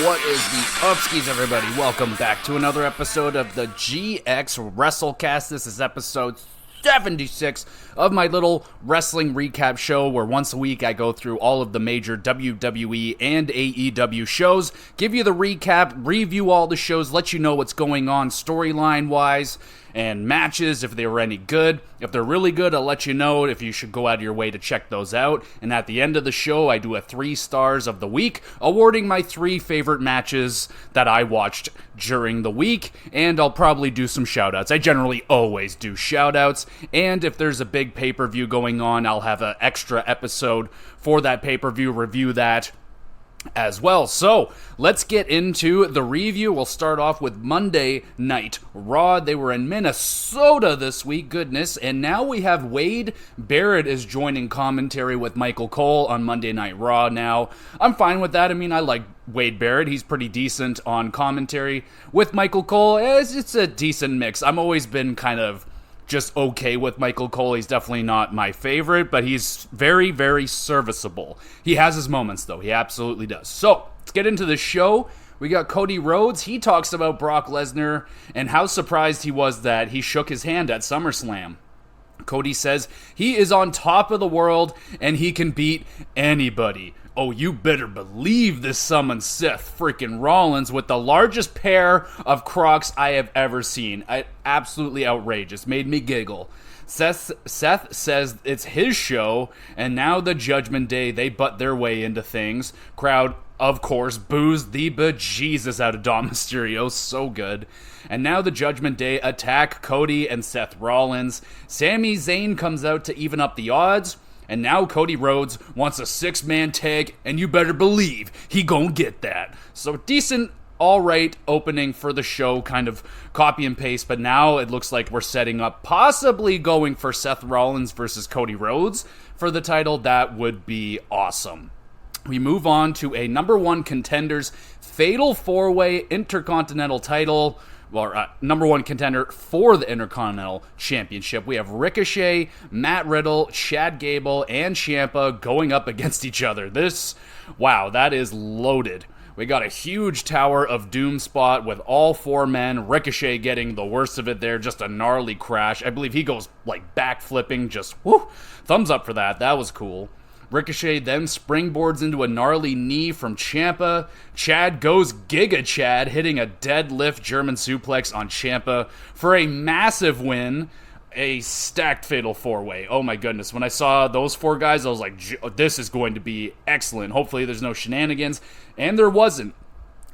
What is the upskis, everybody? Welcome back to another episode of the GXWrestleCast. This is episode 76 of my little wrestling recap show where once a week I go through all of the major WWE and AEW shows, give you the recap, review all the shows, let you know what's going on storyline-wise, and matches if they were any good. If they're really good, I'll let you know if you should go out of your way to check those out. And at the end of the show, I do a 3 stars of the week, awarding my 3 favorite matches that I watched during the week. And I'll probably do some shoutouts. I generally always do shoutouts. And if there's a big pay-per-view going on, I'll have an extra episode for that pay-per-view, review that as well. So let's get into the review. We'll start off with Monday Night Raw. They were in Minnesota this week, goodness, and now we have Wade Barrett is joining commentary with Michael Cole on Monday Night Raw. Now I'm fine with that. I mean, I like Wade Barrett. He's pretty decent on commentary. With Michael Cole, it's a decent mix. I've always been kind of just okay with Michael Cole. He's definitely not my favorite, but he's very, very serviceable. He has his moments, though. He absolutely does. So, let's get into the show. We got Cody Rhodes. He talks about Brock Lesnar and how surprised he was that he shook his hand at SummerSlam. Cody says he is on top of the world and he can beat anybody. Oh, you better believe this summons Seth freaking Rollins with the largest pair of Crocs I have ever seen. Absolutely outrageous. Made me giggle. Seth says it's his show, and now the Judgment Day, they butt their way into things. Crowd, of course, boos the bejesus out of Dom Mysterio. So good. And now the Judgment Day attack Cody and Seth Rollins. Sami Zayn comes out to even up the odds. And now Cody Rhodes wants a 6-man tag, and you better believe he gon' get that. So decent, alright opening for the show, kind of copy and paste, but now it looks like we're setting up, possibly going for Seth Rollins versus Cody Rhodes for the title. That would be awesome. We move on to a number 1 contenders fatal 4-way intercontinental title. Well, number 1 contender for the Intercontinental Championship. We have Ricochet, Matt Riddle, Chad Gable, and Ciampa going up against each other. Wow, that is loaded. We got a huge Tower of Doom spot with all 4 men. Ricochet getting the worst of it there, just a gnarly crash. I believe he goes like backflipping, just whoo, thumbs up for that. That was cool. Ricochet then springboards into a gnarly knee from Ciampa. Chad goes Giga Chad, hitting a deadlift German suplex on Ciampa for a massive win. A stacked fatal 4-way. Oh my goodness. When I saw those 4 guys, I was like, this is going to be excellent. Hopefully there's no shenanigans. And there wasn't.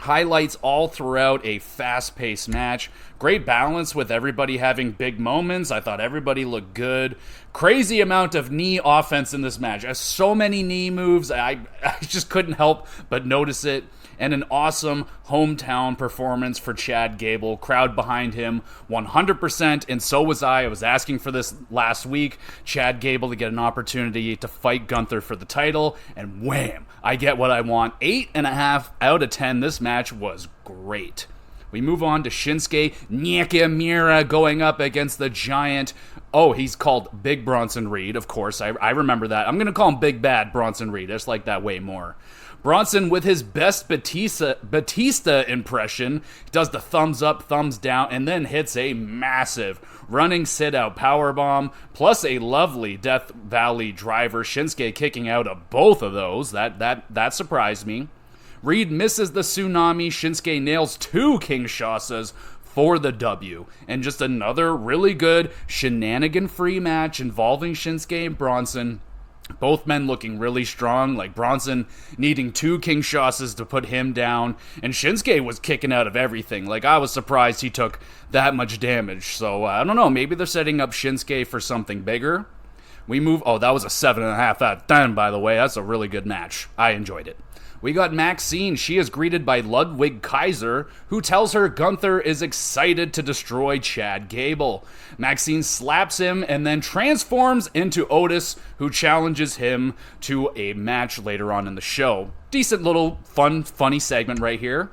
Highlights all throughout a fast-paced match. Great balance with everybody having big moments. I thought everybody looked good. Crazy amount of knee offense in this match. So many knee moves. I just couldn't help but notice it. And an awesome hometown performance for Chad Gable. Crowd behind him 100%, and so was I. I was asking for this last week. Chad Gable to get an opportunity to fight Gunther for the title, and wham! I get what I want. 8.5 out of 10. This match was great. We move on to Shinsuke Nakamura going up against the Giant. Oh, he's called Big Bronson Reed, of course. I remember that. I'm going to call him Big Bad Bronson Reed. I just like that way more. Bronson with his best Batista impression does the thumbs up, thumbs down, and then hits a massive running sit-out powerbomb, plus a lovely Death Valley driver. Shinsuke kicking out of both of those. That surprised me. Reed misses the tsunami. Shinsuke nails 2 Kinshasas for the W. And just another really good shenanigan-free match involving Shinsuke and Bronson. Both men looking really strong, like Bronson needing 2 Kinshasas to put him down, and Shinsuke was kicking out of everything. Like, I was surprised he took that much damage. So, I don't know, maybe they're setting up Shinsuke for something bigger. We move, that was a 7.5 out of 10, by the way. That's a really good match. I enjoyed it. We got Maxine. She is greeted by Ludwig Kaiser, who tells her Gunther is excited to destroy Chad Gable. Maxine slaps him and then transforms into Otis, who challenges him to a match later on in the show. Decent little funny segment right here.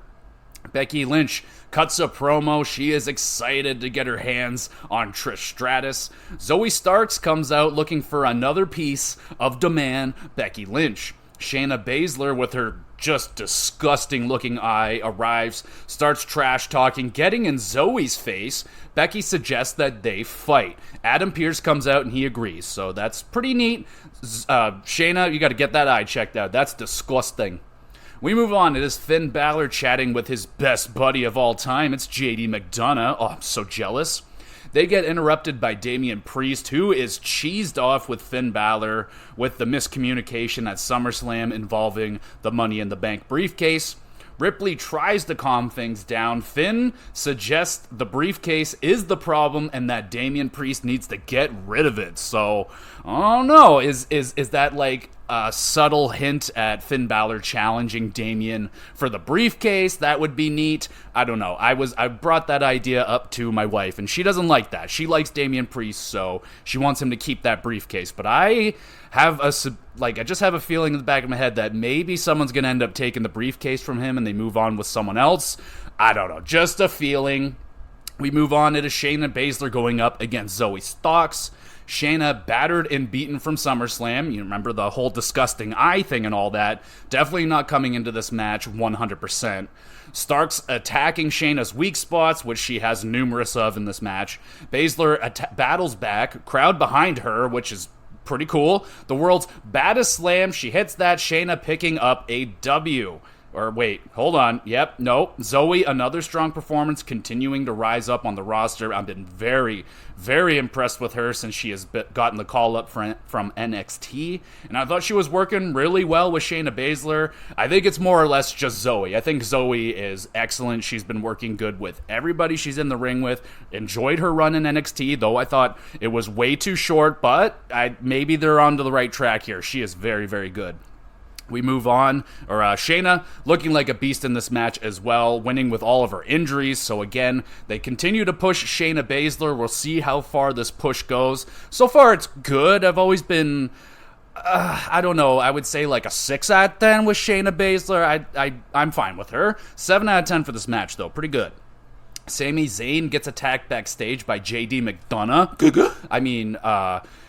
Becky Lynch cuts a promo. She is excited to get her hands on Trish Stratus. Zoe Starks comes out looking for another piece of demand Becky Lynch. Shayna Baszler with her just disgusting looking eye arrives, starts trash talking, getting in Zoe's face. Becky suggests that they fight. Adam Pearce comes out and he agrees, so that's pretty neat. Shayna, you got to get that eye checked out. That's disgusting. We move on. It is Finn Balor chatting with his best buddy of all time. It's JD McDonough. Oh, I'm so jealous. They get interrupted by Damian Priest, who is cheesed off with Finn Balor with the miscommunication at SummerSlam involving the Money in the Bank briefcase. Ripley tries to calm things down. Finn suggests the briefcase is the problem and that Damian Priest needs to get rid of it. So, oh no, is that like a subtle hint at Finn Balor challenging Damian for the briefcase? That would be neat. I don't know. I brought that idea up to my wife, and she doesn't like that. She likes Damian Priest, so she wants him to keep that briefcase. But I just have a feeling in the back of my head that maybe someone's going to end up taking the briefcase from him and they move on with someone else. I don't know. Just a feeling. We move on. It is Shayna Baszler going up against Zoe Starks. Shayna battered and beaten from SummerSlam. You remember the whole disgusting eye thing and all that. Definitely not coming into this match 100%. Starks attacking Shayna's weak spots, which she has numerous of in this match. Baszler battles back. Crowd behind her, which is pretty cool. The world's baddest slam. She hits that. Shayna picking up a W. Or wait, hold on. Yep, no. Zoe, another strong performance, continuing to rise up on the roster. I've been very, very impressed with her since she has gotten the call up from NXT. And I thought she was working really well with Shayna Baszler. I think it's more or less just Zoe. I think Zoe is excellent. She's been working good with everybody she's in the ring with. Enjoyed her run in NXT, though I thought it was way too short, but maybe they're onto the right track here. She is very, very good. We move on, Shayna looking like a beast in this match as well, winning with all of her injuries. So again, they continue to push Shayna Baszler. We'll see how far this push goes. So far, it's good. I've always been, I don't know, I would say like a 6 out of 10 with Shayna Baszler. I'm fine with her. 7 out of 10 for this match, though. Pretty good. Sami Zayn gets attacked backstage by JD McDonough.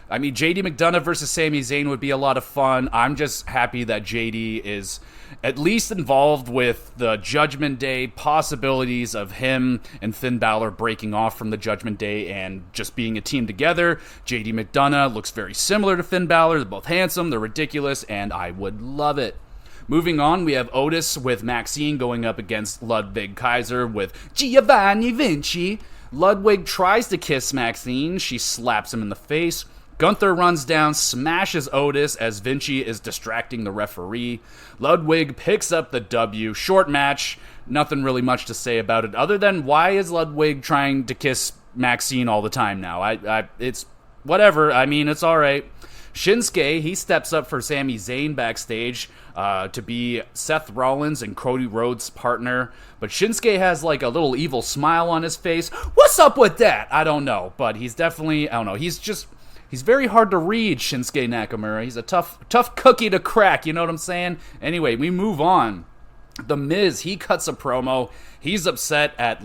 JD McDonough versus Sami Zayn would be a lot of fun. I'm just happy that JD is at least involved with the Judgment Day possibilities of him and Finn Balor breaking off from the Judgment Day and just being a team together. JD McDonough looks very similar to Finn Balor. They're both handsome, they're ridiculous, and I would love it. Moving on, we have Otis with Maxine going up against Ludwig Kaiser with Giovanni Vinci. Ludwig tries to kiss Maxine. She slaps him in the face. Gunther runs down, smashes Otis as Vinci is distracting the referee. Ludwig picks up the W. Short match. Nothing really much to say about it other than why is Ludwig trying to kiss Maxine all the time now? It's whatever. I mean, it's all right. Shinsuke, he steps up for Sami Zayn backstage to be Seth Rollins and Cody Rhodes' partner. But Shinsuke has like a little evil smile on his face. What's up with that? I don't know. But he's definitely, I don't know. He's very hard to read, Shinsuke Nakamura. He's a tough cookie to crack, you know what I'm saying? Anyway, we move on. The Miz, he cuts a promo. He's upset at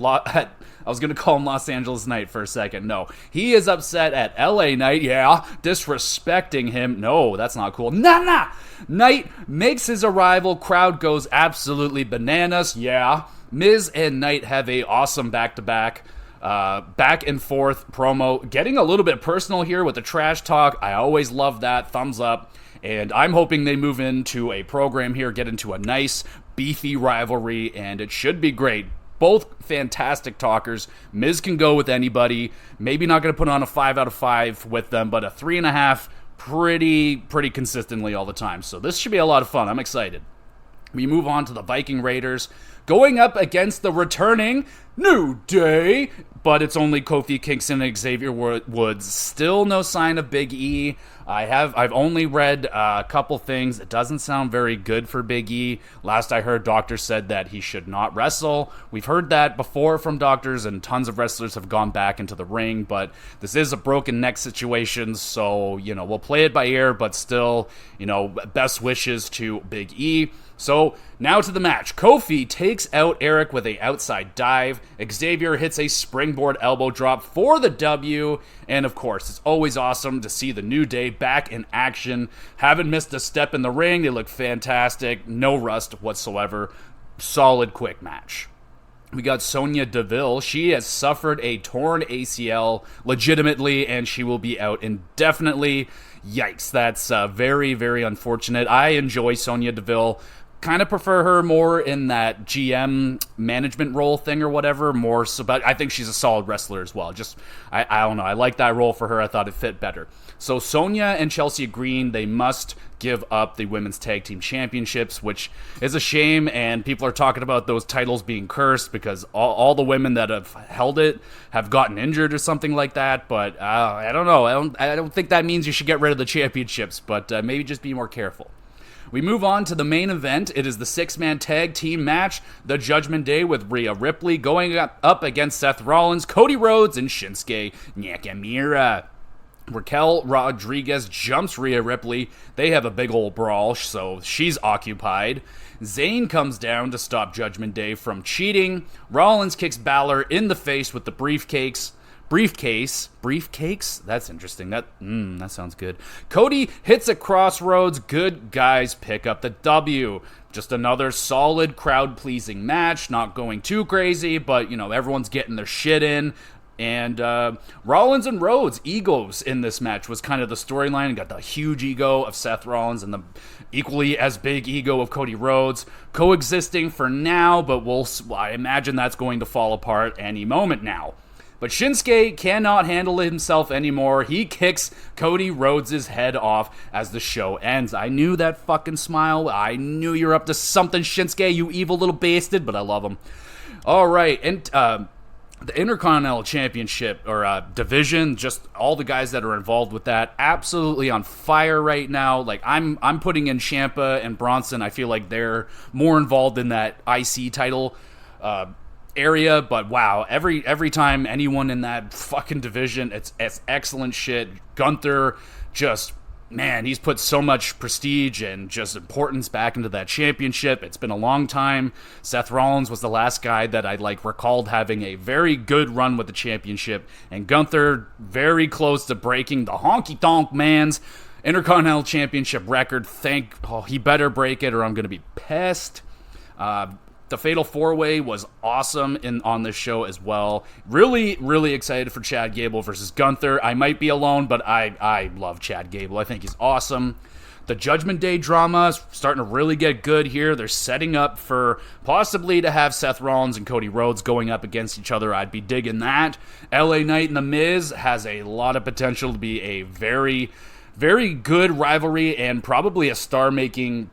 I was going to call him Los Angeles Knight for a second. No, he is upset at LA Knight. Yeah, disrespecting him. No, that's not cool. Nah. Knight makes his arrival. Crowd goes absolutely bananas. Yeah. Miz and Knight have a awesome back-to-back. Back and forth promo, getting a little bit personal here with the trash talk. I always love that. Thumbs up. And I'm hoping they move into a program here, get into a nice, beefy rivalry, and it should be great. Both fantastic talkers. Miz can go with anybody. Maybe not going to put on a 5 out of 5 with them, but a 3.5 pretty consistently all the time. So this should be a lot of fun. I'm excited. We move on to the Viking Raiders going up against the returning New Day, but it's only Kofi Kingston and Xavier Woods. Still no sign of Big E. I've only read a couple things. It doesn't sound very good for Big E. Last I heard, doctors said that he should not wrestle. We've heard that before from doctors, and tons of wrestlers have gone back into the ring, but this is a broken neck situation, so, we'll play it by ear, but still, best wishes to Big E. So, now to the match. Kofi takes out Eric with a outside dive. Xavier hits a springboard elbow drop for the W. And of course, it's always awesome to see the New Day back in action. Haven't missed a step in the ring. They look fantastic. No rust whatsoever. Solid, quick match. We got Sonya Deville. She has suffered a torn ACL legitimately, and she will be out indefinitely. Yikes, that's very, very unfortunate. I enjoy Sonya Deville. Kind of prefer her more in that GM management role thing or whatever, more so, but I think she's a solid wrestler as well. Just, I don't know, I like that role for her. I thought it fit better. So Sonya and Chelsea Green, they must give up the Women's Tag Team Championships, which is a shame, and people are talking about those titles being cursed because all the women that have held it have gotten injured or something like that, but I don't know. I don't think that means you should get rid of the championships, but maybe just be more careful. We move on to the main event. It is the 6-man tag team match, the Judgment Day, with Rhea Ripley going up against Seth Rollins, Cody Rhodes, and Shinsuke Nakamura. Raquel Rodriguez jumps Rhea Ripley. They have a big old brawl, so she's occupied. Zayn comes down to stop Judgment Day from cheating. Rollins kicks Balor in the face with the briefcase. That's interesting. That sounds good. Cody hits a crossroads. Good guys pick up the W. Just another solid crowd-pleasing match. Not going too crazy, but, everyone's getting their shit in. And Rollins and Rhodes' egos in this match was kind of the storyline. You got the huge ego of Seth Rollins and the equally as big ego of Cody Rhodes coexisting for now, but I imagine that's going to fall apart any moment now. But Shinsuke cannot handle himself anymore. He kicks Cody Rhodes' head off as the show ends. I knew that fucking smile. I knew you're up to something, Shinsuke, you evil little bastard, but I love him. All right, and the Intercontinental Championship or division, just all the guys that are involved with that, absolutely on fire right now. Like I'm putting in Ciampa and Bronson. I feel like they're more involved in that IC title area, but wow, every time anyone in that fucking division, it's excellent shit. Gunther, just, man, he's put so much prestige and just importance back into that championship. It's been a long time. Seth Rollins was the last guy that I recalled having a very good run with the championship, and Gunther very close to breaking the Honky Tonk Man's Intercontinental Championship record. He better break it or I'm going to be pissed. The Fatal 4-Way was awesome on this show as well. Really, really excited for Chad Gable versus Gunther. I might be alone, but I love Chad Gable. I think he's awesome. The Judgment Day drama is starting to really get good here. They're setting up for possibly to have Seth Rollins and Cody Rhodes going up against each other. I'd be digging that. LA Knight and The Miz has a lot of potential to be a very, very good rivalry and probably a star-making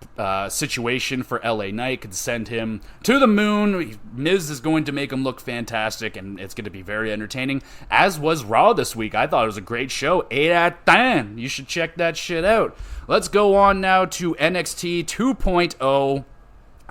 situation for LA Knight. Could send him to the moon. Miz is going to make him look fantastic, and it's going to be very entertaining, as was Raw this week. I thought it was a great show. 8 out of 10. You should check that shit out. Let's go on now to NXT 2.0.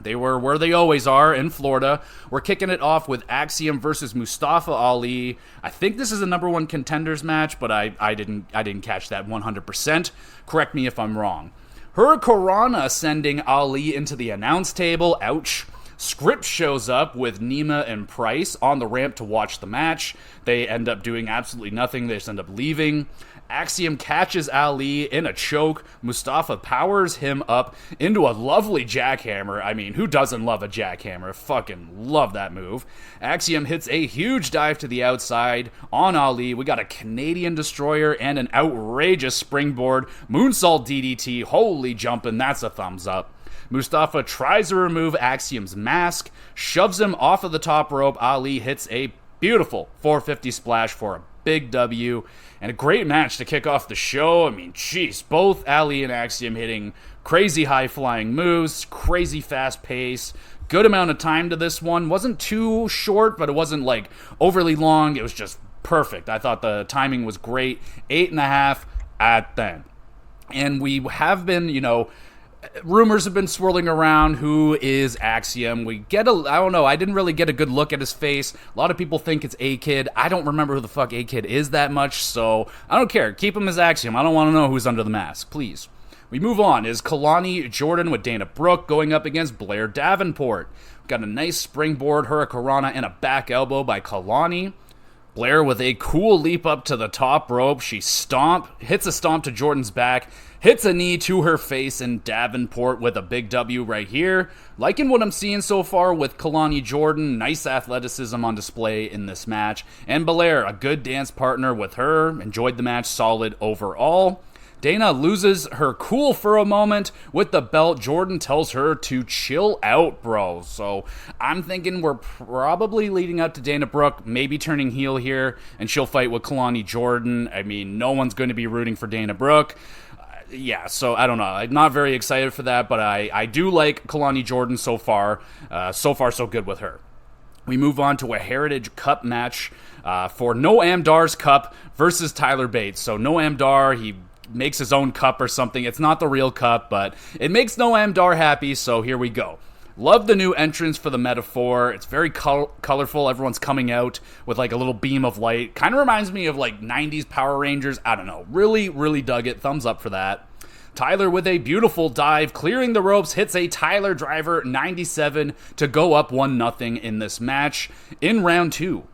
They were where they always are, in Florida. We're kicking it off with Axiom versus Mustafa Ali. I think this is a number one contenders match, but I didn't catch that 100%. Correct me if I'm wrong. Hurricanrana sending Ali into the announce table. Ouch. Script shows up with Nima and Price on the ramp to watch the match. They end up doing absolutely nothing. They just end up leaving. Axiom catches Ali in a choke. Mustafa powers him up into a lovely jackhammer. I mean, who doesn't love a jackhammer? Fucking love that move. Axiom hits a huge dive to the outside on Ali. We got a Canadian Destroyer and an outrageous springboard moonsault DDT. Holy jumping, that's a thumbs up. Mustafa tries to remove Axiom's mask, shoves him off of the top rope. Ali hits a beautiful 450 splash for a big W, and a great match to kick off the show. I mean, jeez, both Ali and Axiom hitting crazy high-flying moves, crazy fast pace, good amount of time to this one. Wasn't too short, but it wasn't overly long. It was just perfect. I thought the timing was great. 8.5 out of 10. And we have been, rumors have been swirling around. Who is Axiom? I don't know, I didn't really get a good look at his face. A lot of people think it's A-Kid. I don't remember who the fuck A-Kid is that much, so I don't care. Keep him as Axiom. I don't want to know who's under the mask, please. We move on. Is Kalani Jordan with Dana Brooke going up against Blair Davenport. Got a nice springboard hurricanrana and a back elbow by Kalani. Blair with a cool leap up to the top rope. She hits a stomp to Jordan's back, hits a knee to her face, and Davenport with a big W right here. Liking what I'm seeing so far with Kalani Jordan. Nice athleticism on display in this match. And Blair, a good dance partner with her. Enjoyed the match, solid overall. Dana loses her cool for a moment with the belt. Jordan tells her to chill out, bro. So I'm thinking we're probably leading up to Dana Brooke maybe turning heel here, and she'll fight with Kalani Jordan. I mean, no one's going to be rooting for Dana Brooke. Yeah, so I don't know. I'm not very excited for that, but I do like Kalani Jordan so far. So far, so good with her. We move on to a Heritage Cup match for Noam Dar's Cup versus Tyler Bates. So Noam Dar, he makes his own cup or something. It's not the real cup, but it makes Noam Dar happy, so here we go. Love the new entrance for the Metaphor. It's very colorful. Everyone's coming out with like a little beam of light. Kind of reminds me of like 90s Power Rangers. I don't know. Really, really dug it. Thumbs up for that. Tyler with a beautiful dive, clearing the ropes, hits a Tyler Driver 97 to go up 1-0 in this match in round 2.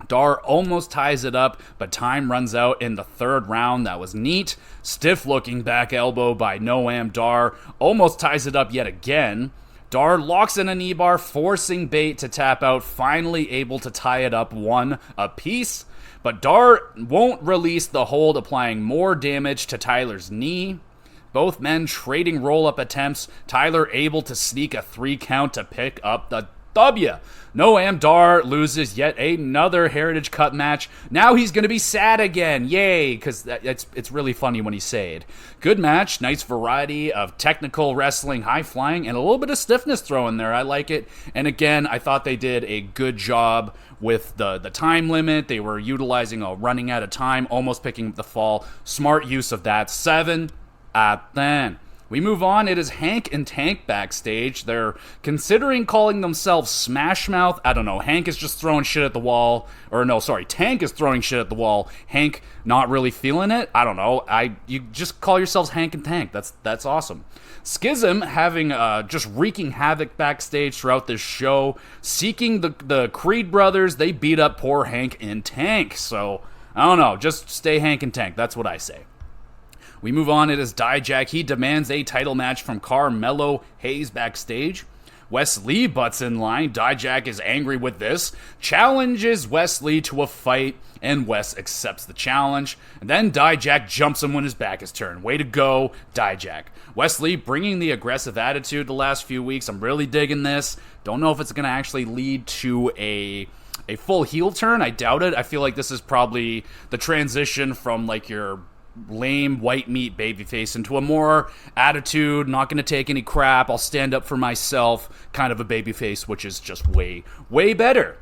Dar almost ties it up, but time runs out in the third round. That was neat. Stiff-looking back elbow by Noam Dar almost ties it up yet again. Dar locks in a knee bar, forcing Bate to tap out, finally able to tie it up 1 apiece. But Dar won't release the hold, applying more damage to Tyler's knee. Both men trading roll-up attempts. Tyler able to sneak a 3 count to pick up the W. Noam Dar loses yet another Heritage Cup match. Now he's going to be sad again. Yay, because it's really funny when he's sad. Good match. Nice variety of technical wrestling, high flying, and a little bit of stiffness thrown in there. I like it. And again, I thought they did a good job with the time limit. They were utilizing a running out of time, almost picking up the fall. Smart use of that. 7 out of 10. We move on. It is Hank and Tank backstage. They're considering calling themselves Smash Mouth. I don't know. Hank is just throwing shit at the wall. Or no, sorry. Tank is throwing shit at the wall. Hank not really feeling it. I don't know. You just call yourselves Hank and Tank. That's awesome. Schism having just wreaking havoc backstage throughout this show. Seeking the Creed brothers. They beat up poor Hank and Tank. So, I don't know. Just stay Hank and Tank. That's what I say. We move on. It is Dijak. He demands a title match from Carmelo Hayes backstage. Wes Lee butts in line. Dijak is angry with this, challenges Wes Lee to a fight, and Wes accepts the challenge. And then Dijak jumps him when his back is turned. Way to go, Dijak. Wes Lee bringing the aggressive attitude the last few weeks. I'm really digging this. Don't know if it's going to actually lead to a full heel turn. I doubt it. I feel like this is probably the transition from like your lame white meat babyface into a more attitude, not going to take any crap, I'll stand up for myself kind of a babyface, which is just way, way better.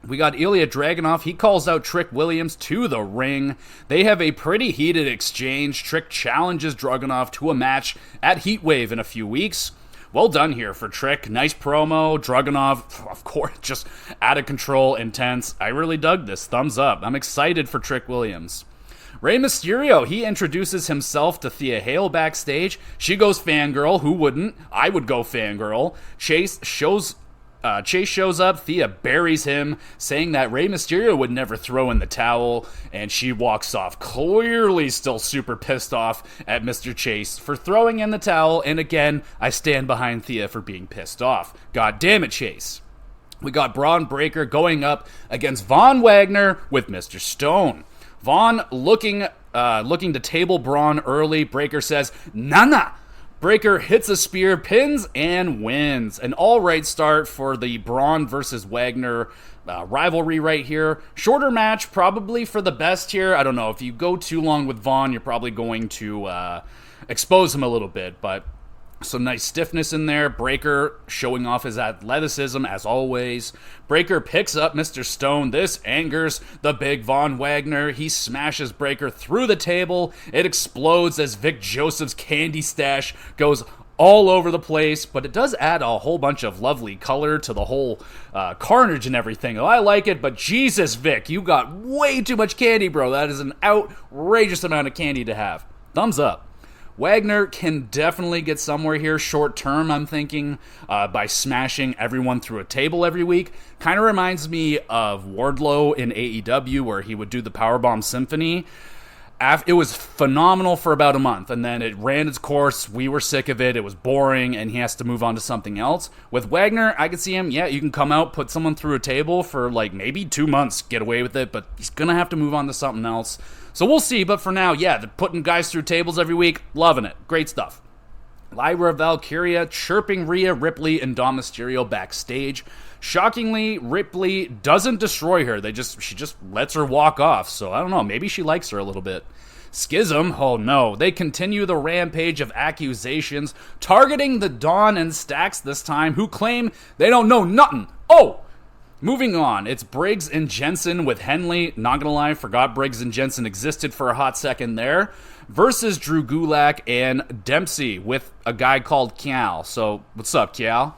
We got Ilya Dragunov. He calls out Trick Williams to the ring. They have a pretty heated exchange. Trick challenges Dragunov to a match at Heatwave in a few weeks. Well done here for Trick. Nice promo. Dragunov, of course, just out of control, intense. I really dug this. Thumbs up. I'm excited for Trick Williams. Rey Mysterio, he introduces himself to Thea Hale backstage. She goes fangirl. Who wouldn't? I would go fangirl. Chase shows up. Thea buries him, saying that Rey Mysterio would never throw in the towel, and she walks off, clearly still super pissed off at Mr. Chase for throwing in the towel, and again, I stand behind Thea for being pissed off. God damn it, Chase. We got Braun Breaker going up against Von Wagner with Mr. Stone. Vaughn looking to table Braun early. Breaker says, "Nana." Breaker hits a spear, pins, and wins. An all-right start for the Braun versus Wagner rivalry right here. Shorter match, probably for the best here. I don't know. If you go too long with Vaughn, you're probably going to expose him a little bit, but some nice stiffness in there. Breaker showing off his athleticism as always. Breaker picks up Mr. Stone. This angers the big Von Wagner. He smashes Breaker through the table. It explodes as Vic Joseph's candy stash goes all over the place, but it does add a whole bunch of lovely color to the whole carnage and everything. Oh, I like it, but Jesus, Vic, you got way too much candy, bro. That is an outrageous amount of candy to have. Thumbs up. Wagner can definitely get somewhere here short term, I'm thinking, by smashing everyone through a table every week. Kind of reminds me of Wardlow in AEW, where he would do the Powerbomb Symphony. It was phenomenal for about a month, and then it ran its course. We were sick of it. It was boring, and he has to move on to something else. With Wagner, I could see him, you can come out, put someone through a table for like maybe 2 months, get away with it, but he's going to have to move on to something else. So we'll see, but for now, they're putting guys through tables every week. Loving it. Great stuff. Lyra Valkyria chirping Rhea Ripley and Dom Mysterio backstage. Shockingly, Ripley doesn't destroy her. She just lets her walk off. So I don't know, maybe she likes her a little bit. Schism, oh no, they continue the rampage of accusations, targeting the Dawn and Stacks this time, who claim they don't know nothing. Oh! Moving on, it's Briggs and Jensen with Henley. Not gonna lie, forgot Briggs and Jensen existed for a hot second there. Versus Drew Gulak and Dempsey with a guy called Kial. So, what's up, Kial?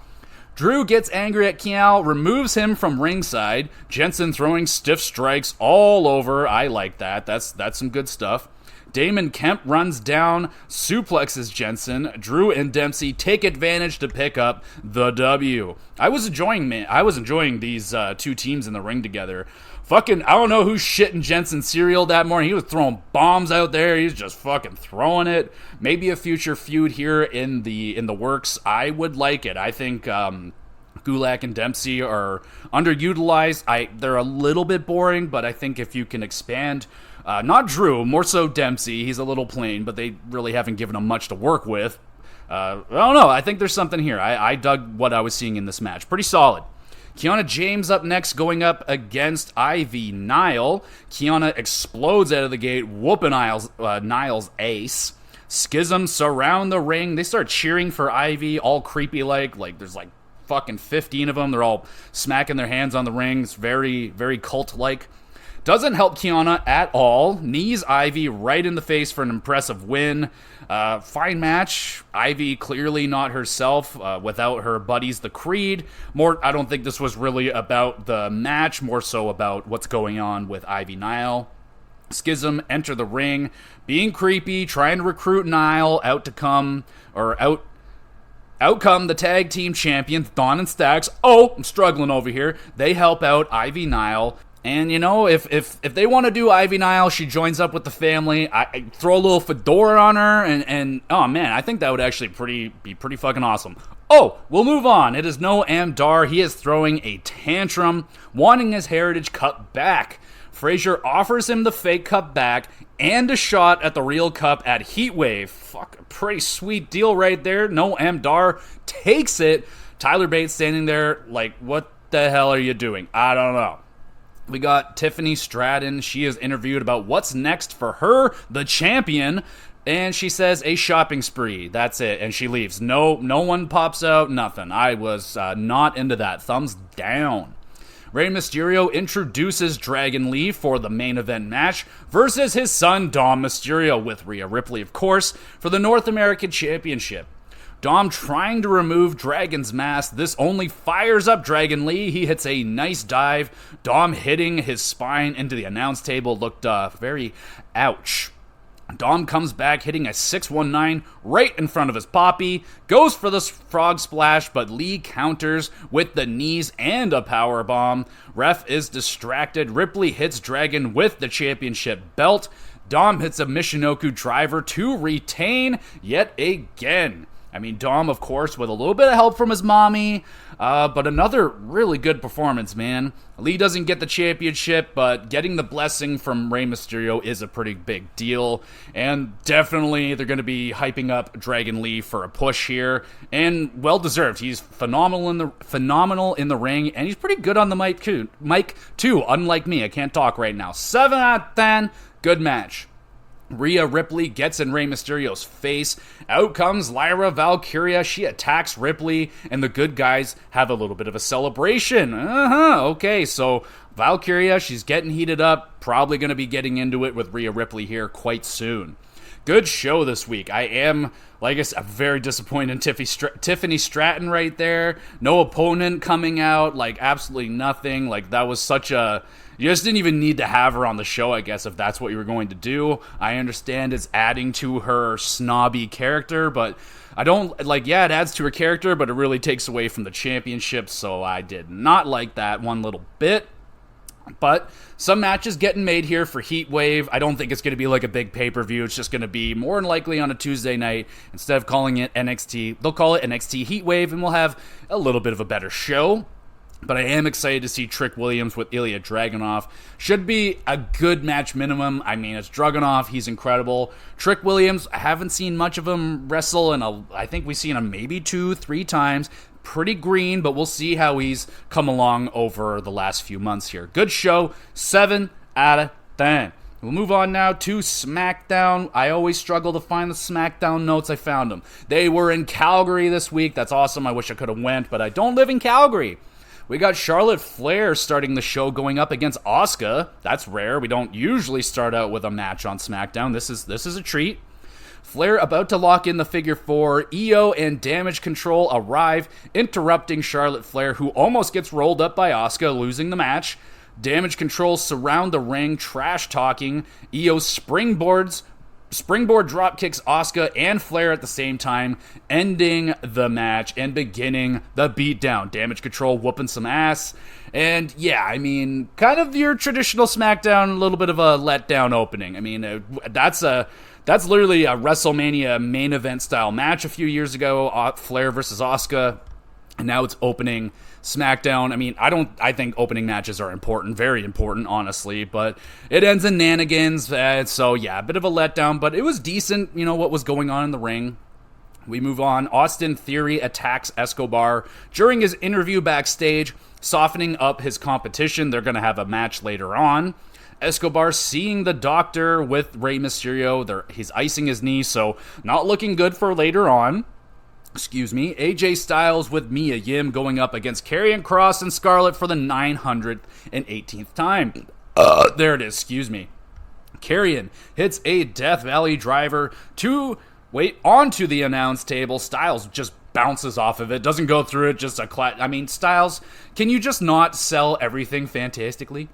Drew gets angry at Kial, removes him from ringside. Jensen throwing stiff strikes all over. I like that. That's some good stuff. Damon Kemp runs down, suplexes Jensen. Drew and Dempsey take advantage to pick up the W. I was enjoying these two teams in the ring together. Fucking, I don't know who's shitting Jensen's cereal that morning. He was throwing bombs out there. He's just fucking throwing it. Maybe a future feud here in the works. I would like it. I think Gulak and Dempsey are underutilized. They're a little bit boring, but I think if you can expand, not Drew, more so Dempsey. He's a little plain, but they really haven't given him much to work with. I don't know. I think there's something here. I dug what I was seeing in this match. Pretty solid. Kiana James up next, going up against Ivy Nile. Kiana explodes out of the gate, whooping Nile's ace. Schism surround the ring. They start cheering for Ivy, all creepy-like. Like, there's like fucking 15 of them. They're all smacking their hands on the ring. It's very, very cult-like. Doesn't help Kiana at all. Knees Ivy right in the face for an impressive win. Fine match. Ivy clearly not herself without her buddies, the Creed. I don't think this was really about the match, more so about what's going on with Ivy Nile. Schism enter the ring, being creepy, trying to recruit Nile out come the tag team champions, Dawn and Stacks. Oh, I'm struggling over here. They help out Ivy Nile. And, if they want to do Ivy Nile, she joins up with the family. I throw a little fedora on her, and oh, man, I think that would actually be pretty fucking awesome. Oh, we'll move on. It is Noam Dar. He is throwing a tantrum, wanting his Heritage Cup back. Frazier offers him the fake cup back and a shot at the real cup at Heatwave. Fuck, a pretty sweet deal right there. Noam Dar takes it. Tyler Bates standing there like, what the hell are you doing? I don't know. We got Tiffany Stratton. She is interviewed about what's next for her, the champion, and she says a shopping spree. That's it, and she leaves. No one pops out, nothing. I was not into that. Thumbs down. Rey Mysterio introduces Dragon Lee for the main event match versus his son Dom Mysterio, with Rhea Ripley, of course, for the North American Championship. Dom trying to remove Dragon's mask. This only fires up Dragon Lee. He hits a nice dive. Dom hitting his spine into the announce table looked very ouch. Dom comes back hitting a 619 right in front of his poppy. Goes for the frog splash, but Lee counters with the knees and a power bomb. Ref is distracted. Ripley hits Dragon with the championship belt. Dom hits a Michinoku driver to retain yet again. I mean, Dom, of course, with a little bit of help from his mommy, but another really good performance, man. Lee doesn't get the championship, but getting the blessing from Rey Mysterio is a pretty big deal, and definitely they're going to be hyping up Dragon Lee for a push here, and well-deserved. He's phenomenal in the ring, and he's pretty good on the mic too, unlike me. I can't talk right now. 7 out of 10, good match. Rhea Ripley gets in Rey Mysterio's face. Out comes Lyra Valkyria. She attacks Ripley, and the good guys have a little bit of a celebration. Okay, so Valkyria, she's getting heated up. Probably going to be getting into it with Rhea Ripley here quite soon. good show this week. I am, like I said, very disappointed in Tiffany Stratton right there. No opponent coming out, like absolutely nothing. Like that was such a... You just didn't even need to have her on the show, I guess, if that's what you were going to do. I understand it's adding to her snobby character, but I don't, like, yeah, it adds to her character, but it really takes away from the championship, so I did not like that one little bit. But some matches getting made here for Heat Wave. I don't think it's going to be like a big pay-per-view. It's just going to be more than likely on a Tuesday night. Instead of calling it NXT, they'll call it NXT Heat Wave, and we'll have a little bit of a better show. But I am excited to see Trick Williams with Ilya Dragunov. Should be a good match minimum. I mean, it's Dragunov. He's incredible. Trick Williams, I haven't seen much of him wrestle, and I think we've seen him maybe 2-3 times. Pretty green, but we'll see how he's come along over the last few months here. Good show. 7 out of 10. We'll move on now to SmackDown. I always struggle to find the SmackDown notes. I found them. They were in Calgary this week. That's awesome. I wish I could have went, but I don't live in Calgary. We got Charlotte Flair starting the show going up against Asuka. That's rare. We don't usually start out with a match on SmackDown. This is a treat. Flair about to lock in the figure 4. Io and Damage Control arrive, interrupting Charlotte Flair, who almost gets rolled up by Asuka, losing the match. Damage Control surround the ring, trash talking. Io springboard drop kicks Asuka and Flair at the same time, ending the match and beginning the beatdown. Damage Control whooping some ass. And yeah, I mean, kind of your traditional SmackDown, a little bit of a letdown opening. I mean, that's literally a WrestleMania main event style match a few years ago, Flair versus Asuka. And now it's opening SmackDown. I mean, I think opening matches are important, very important, honestly, but it ends in nanigans, so yeah, a bit of a letdown, but it was decent, what was going on in the ring. We move on. Austin Theory attacks Escobar during his interview backstage, softening up his competition. They're going to have a match later on. Escobar seeing the doctor with Rey Mysterio. He's icing his knee, so not looking good for later on. AJ Styles with Mia Yim going up against Karrion Kross and Scarlett for the 918th time. There it is, Karrion hits a Death Valley driver onto the announce table. Styles just bounces off of it, doesn't go through it, just a Styles, can you just not sell everything fantastically?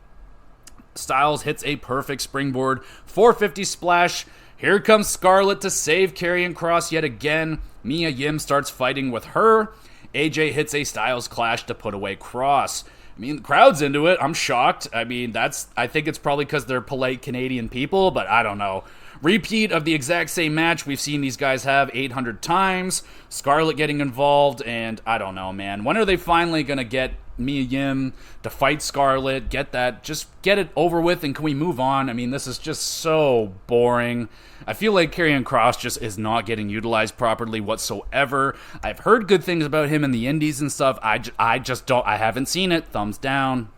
Styles hits a perfect springboard 450 splash. Here comes Scarlett to save Karrion Kross yet again. Mia Yim starts fighting with her. AJ hits a Styles Clash to put away Kross. I mean, the crowd's into it. I'm shocked. I mean, I think it's probably because they're polite Canadian people, but I don't know. Repeat of the exact same match we've seen these guys have 800 times. Scarlett getting involved, and I don't know, man. When are they finally going to get Mia Yim to fight Scarlett? Just get it over with, and can we move on? I mean, this is just so boring. I feel like Karrion Kross just is not getting utilized properly whatsoever. I've heard good things about him in the indies and stuff. I haven't seen it. Thumbs down.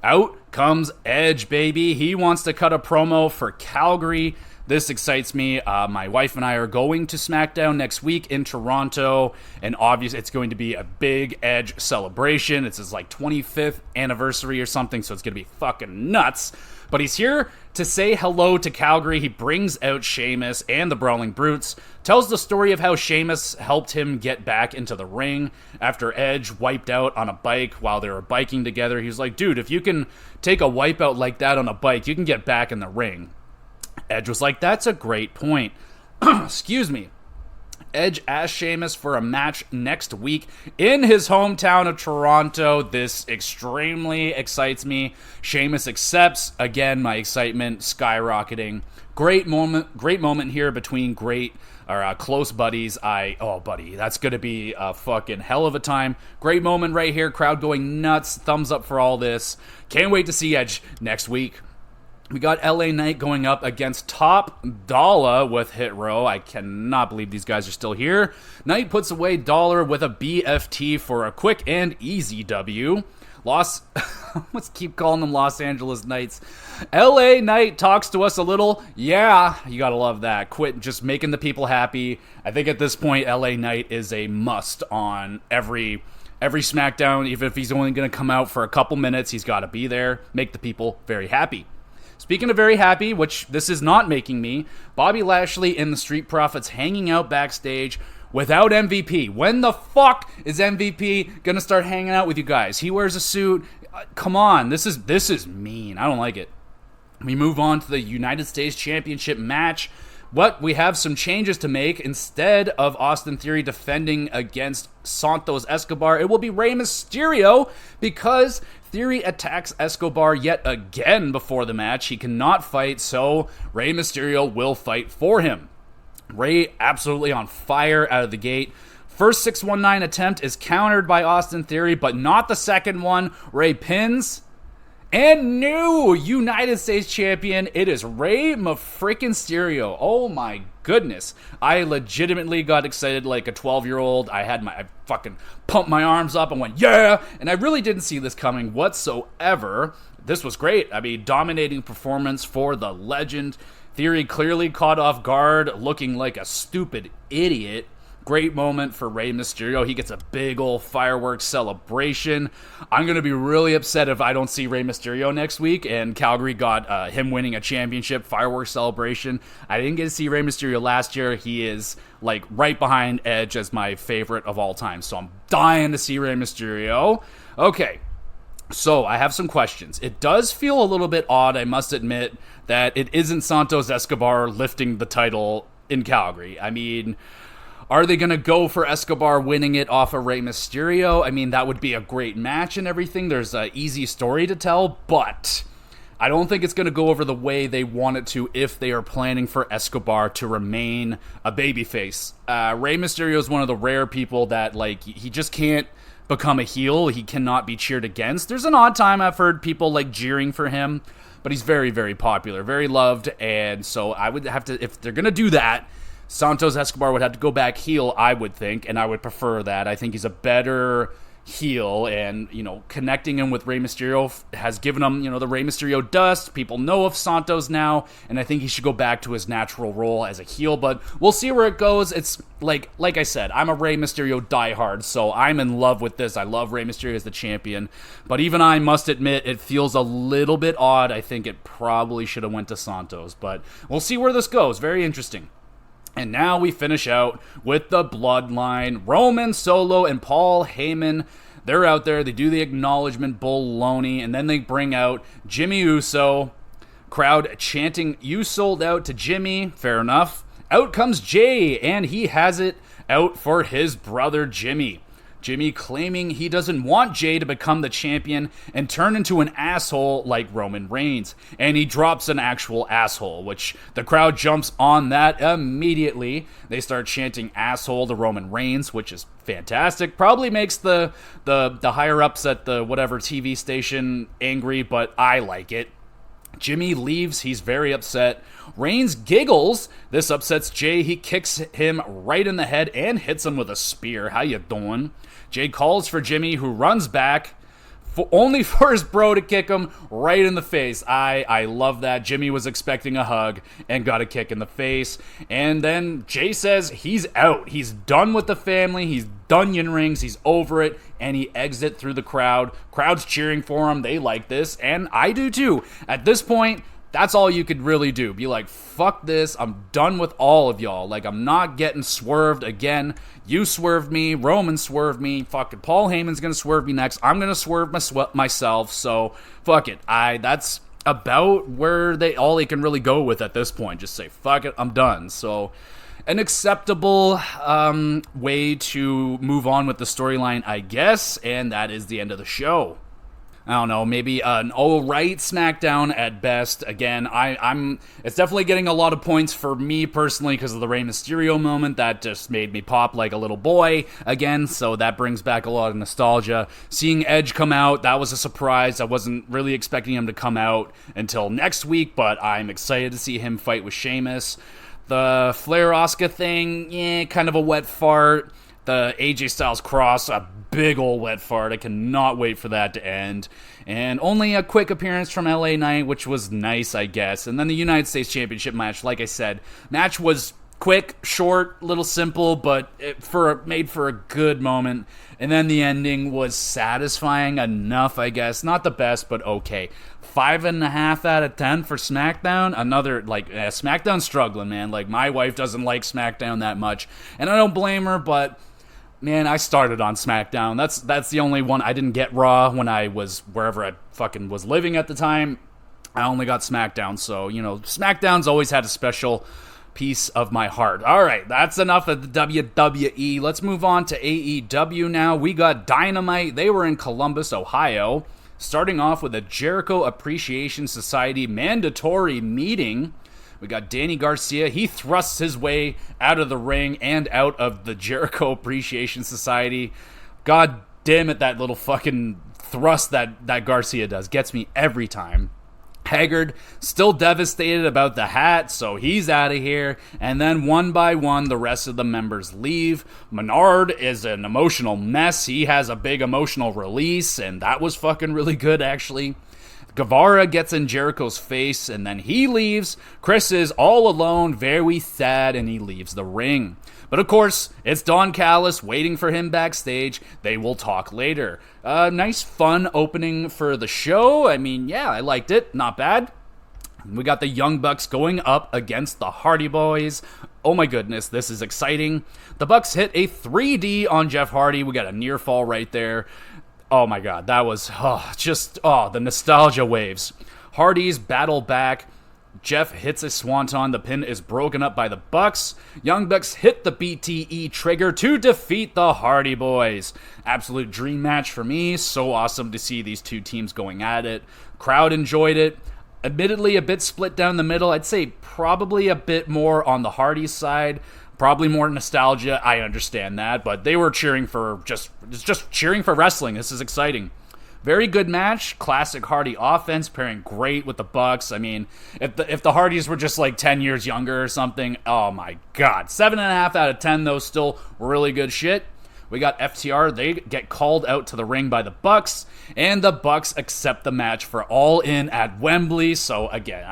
Out comes Edge, baby. He wants to cut a promo for Calgary. This excites me. My wife and I are going to SmackDown next week in Toronto, and obviously it's going to be a big Edge celebration. It's his 25th anniversary or something, so it's going to be fucking nuts. But he's here to say hello to Calgary. He brings out Sheamus and the Brawling Brutes, tells the story of how Sheamus helped him get back into the ring after Edge wiped out on a bike while they were biking together. He was like, dude, if you can take a wipeout like that on a bike, you can get back in the ring. Edge was like, that's a great point. Edge asked Sheamus for a match next week in his hometown of Toronto. This extremely excites me. Sheamus accepts. Again, my excitement skyrocketing. Great moment here between close buddies. Buddy, that's going to be a fucking hell of a time. Great moment right here. Crowd going nuts. Thumbs up for all this. Can't wait to see Edge next week. We got LA Knight going up against Top Dollar with Hit Row. I cannot believe these guys are still here. Knight puts away Dollar with a BFT for a quick and easy W. Let's keep calling them Los Angeles Knights. LA Knight talks to us a little. Yeah, you gotta love that. Quit just making the people happy. I think at this point, LA Knight is a must on every SmackDown. Even if he's only gonna come out for a couple minutes, he's gotta be there. Make the people very happy. Speaking of very happy, which this is not making me, Bobby Lashley and the Street Profits hanging out backstage without MVP. When the fuck is MVP gonna start hanging out with you guys? He wears a suit. Come on, this is mean. I don't like it. We move on to the United States Championship match. We have some changes to make. Instead of Austin Theory defending against Santos Escobar, it will be Rey Mysterio, because Theory attacks Escobar yet again before the match. He cannot fight, so Rey Mysterio will fight for him. Rey absolutely on fire out of the gate. First 619 attempt is countered by Austin Theory, but not the second one. Rey pins. And new United States champion, it is Rey Mysterio. Oh my goodness. I legitimately got excited like a 12-year-old. I fucking pumped my arms up and went, yeah! And I really didn't see this coming whatsoever. This was great. I mean, dominating performance for the legend. Theory clearly caught off guard, looking like a stupid idiot. Great moment for Rey Mysterio. He gets a big old fireworks celebration. I'm going to be really upset if I don't see Rey Mysterio next week, and Calgary got him winning a championship fireworks celebration. I didn't get to see Rey Mysterio last year. He is like right behind Edge as my favorite of all time, so I'm dying to see Rey Mysterio. Okay, so I have some questions. It does feel a little bit odd, I must admit, that it isn't Santos Escobar lifting the title in Calgary. I mean, are they going to go for Escobar winning it off of Rey Mysterio? I mean, that would be a great match and everything. There's an easy story to tell, but I don't think it's going to go over the way they want it to if they are planning for Escobar to remain a babyface. Rey Mysterio is one of the rare people that, like, he just can't become a heel. He cannot be cheered against. There's an odd time I've heard people, like, jeering for him, but he's very, very popular, very loved, and so I would have to, if they're going to do that, Santos Escobar would have to go back heel, I would think, and I would prefer that. I think he's a better heel, and, you know, connecting him with Rey Mysterio has given him, you know, the Rey Mysterio dust. People know of Santos now, and I think he should go back to his natural role as a heel, but we'll see where it goes. It's like I said, I'm a Rey Mysterio diehard, so I'm in love with this. I love Rey Mysterio as the champion, but even I must admit it feels a little bit odd. I think it probably should have went to Santos, but we'll see where this goes. Very interesting. And now we finish out with the Bloodline. Roman, Solo, and Paul Heyman. They're out there. They do the acknowledgement baloney. And then they bring out Jimmy Uso. Crowd chanting, "You sold out" to Jimmy. Fair enough. Out comes Jay, and he has it out for his brother Jimmy. Jimmy claiming he doesn't want Jay to become the champion and turn into an asshole like Roman Reigns. And he drops an actual asshole, which the crowd jumps on that immediately. They start chanting asshole to Roman Reigns, which is fantastic. Probably makes the higher-ups at the whatever TV station angry, but I like it. Jimmy leaves. He's very upset. Reigns giggles. This upsets Jay. He kicks him right in the head and hits him with a spear. How you doing? Jay calls for Jimmy, who runs back, only for his bro to kick him right in the face. I love that. Jimmy was expecting a hug and got a kick in the face. And then Jay says he's out. He's done with the family. He's done onion rings. He's over it. And he exits through the crowd. Crowd's cheering for him. They like this. And I do too. At this point, that's all you could really do. Be like, fuck this. I'm done with all of y'all. Like, I'm not getting swerved again. You swerved me. Roman swerved me. Fucking Paul Heyman's going to swerve me next. I'm going to swerve myself. So, fuck it. That's about where all they can really go with at this point. Just say, fuck it. I'm done. So, an acceptable way to move on with the storyline, I guess. And that is the end of the show. I don't know, maybe an alright SmackDown at best. Again, it's definitely getting a lot of points for me personally because of the Rey Mysterio moment. That just made me pop like a little boy again, so that brings back a lot of nostalgia. Seeing Edge come out, that was a surprise. I wasn't really expecting him to come out until next week, but I'm excited to see him fight with Sheamus. The Flair-Asuka thing, kind of a wet fart. The AJ Styles cross, a big old wet fart. I cannot wait for that to end. And only a quick appearance from LA Knight, which was nice, I guess. And then the United States Championship match, like I said, match was quick, short, little simple, but made for a good moment. And then the ending was satisfying enough, I guess. Not the best, but okay. 5.5 out of 10 for SmackDown. Another, SmackDown's struggling, man. Like, my wife doesn't like SmackDown that much. And I don't blame her, but, man, I started on SmackDown. That's the only one. I didn't get Raw when I was wherever I fucking was living at the time. I only got SmackDown. So, SmackDown's always had a special piece of my heart. All right, that's enough of the WWE. Let's move on to AEW now. We got Dynamite. They were in Columbus, Ohio, starting off with a Jericho Appreciation Society mandatory meeting. We got Danny Garcia. He thrusts his way out of the ring and out of the Jericho Appreciation Society. God damn it, that little fucking thrust that Garcia does gets me every time. Haggard still devastated about the hat, so he's out of here. And then one by one, the rest of the members leave. Menard is an emotional mess. He has a big emotional release, and that was fucking really good, actually. Guevara gets in Jericho's face, and then he leaves. Chris is all alone, very sad, and he leaves the ring. But of course, it's Don Callis waiting for him backstage. They will talk later. Nice, fun opening for the show. I mean, yeah, I liked it. Not bad. We got the Young Bucks going up against the Hardy Boys. Oh my goodness, this is exciting. The Bucks hit a 3D on Jeff Hardy. We got a near fall right there. Oh my god, that was the nostalgia waves. Hardys battle back. Jeff hits a swanton. The pin is broken up by the Bucks. Young Bucks hit the BTE trigger to defeat the Hardy Boys. Absolute dream match for me. So awesome to see these two teams going at it. Crowd enjoyed it. Admittedly, a bit split down the middle. I'd say probably a bit more on the Hardys side. Probably more nostalgia. I understand that, but they were cheering for just cheering for wrestling. This is exciting. Very good match. Classic Hardy offense pairing great with the Bucks. I mean, if the Hardys were just like 10 years younger or something, oh my god. 7.5 out of 10 though, still really good shit. We got FTR. They get called out to the ring by the Bucks, and the Bucks accept the match for All In at Wembley. So again,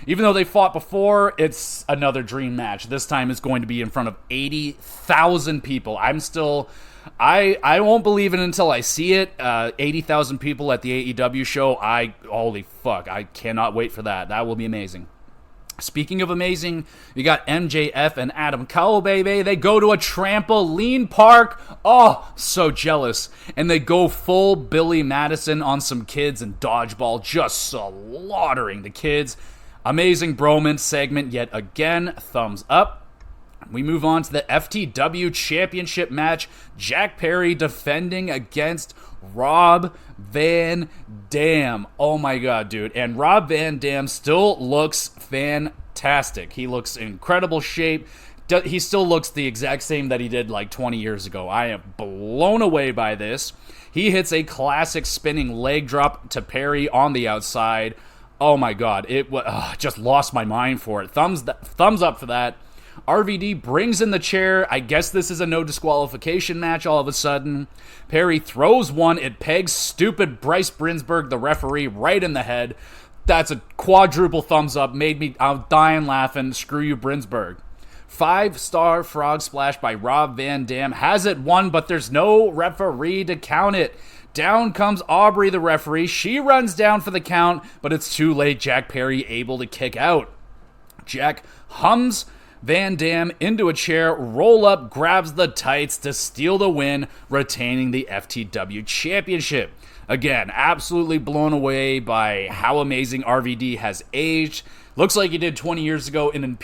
even though they fought before, it's another dream match. This time it's going to be in front of 80,000 people. I won't believe it until I see it. 80,000 people at the AEW show. Holy fuck, I cannot wait for that. That will be amazing. Speaking of amazing, you got MJF and Adam Cole, baby. They go to a trampoline park. Oh, so jealous. And they go full Billy Madison on some kids and dodgeball, just slaughtering the kids. Amazing bromance segment yet again. Thumbs up. We move on to the FTW Championship match. Jack Perry defending against Rob Van Dam. Oh my god, dude. And Rob Van Dam still looks fantastic. He looks in incredible shape. He still looks the exact same that he did like 20 years ago. I am blown away by this. He hits a classic spinning leg drop to Perry on the outside. Oh my god. Just lost my mind for it. Thumbs up for that. RVD brings in the chair. I guess this is a no disqualification match all of a sudden. Perry throws one. It pegs stupid Bryce Brinsberg, the referee, right in the head. That's a quadruple thumbs up. I'm dying laughing. Screw you, Brinsberg. 5-star frog splash by Rob Van Dam. Has it won, but there's no referee to count it. Down comes Aubrey, the referee. She runs down for the count, but it's too late. Jack Perry able to kick out. Jack hums Van Dam into a chair, roll up, grabs the tights to steal the win, retaining the FTW Championship. Again, absolutely blown away by how amazing RVD has aged. Looks like he did 20 years ago in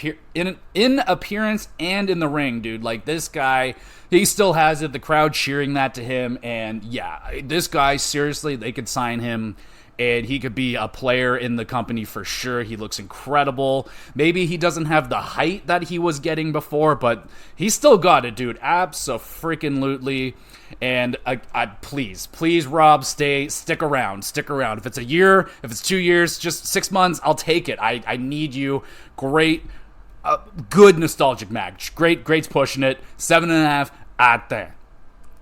appearance and in the ring, dude. Like, this guy, he still has it. The crowd cheering that to him. And yeah, this guy, seriously, they could sign him and he could be a player in the company for sure. He looks incredible. Maybe he doesn't have the height that he was getting before, but he's still got it, dude. Abso-freaking-lutely. And please, Rob, stick around. If it's a year, if it's 2 years, just 6 months, I'll take it. I need you. Great, good nostalgic match. Great's pushing it. 7.5 out there.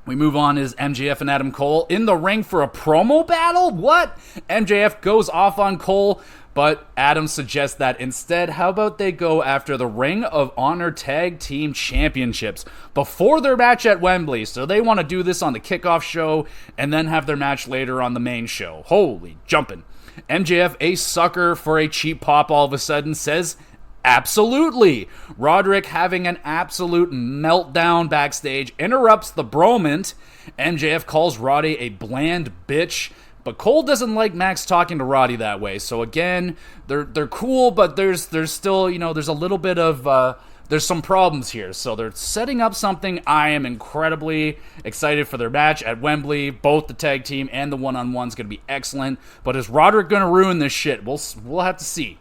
We move on is MJF and Adam Cole in the ring for a promo battle? What? MJF goes off on Cole, But Adam suggests that instead, how about they go after the Ring of Honor Tag Team Championships before their match at Wembley. So they want to do this on the kickoff show and then have their match later on the main show. Holy jumping. MJF, a sucker for a cheap pop all of a sudden, says absolutely. Roderick, having an absolute meltdown backstage, interrupts the bromance. MJF calls Roddy a bland bitch. But Cole doesn't like Max talking to Roddy that way. So again, they're cool, but there's still, there's a little bit of there's some problems here. So they're setting up something. I am incredibly excited for their match at Wembley. Both the tag team and the one-on-one's going to be excellent. But is Roderick going to ruin this shit? We'll have to see.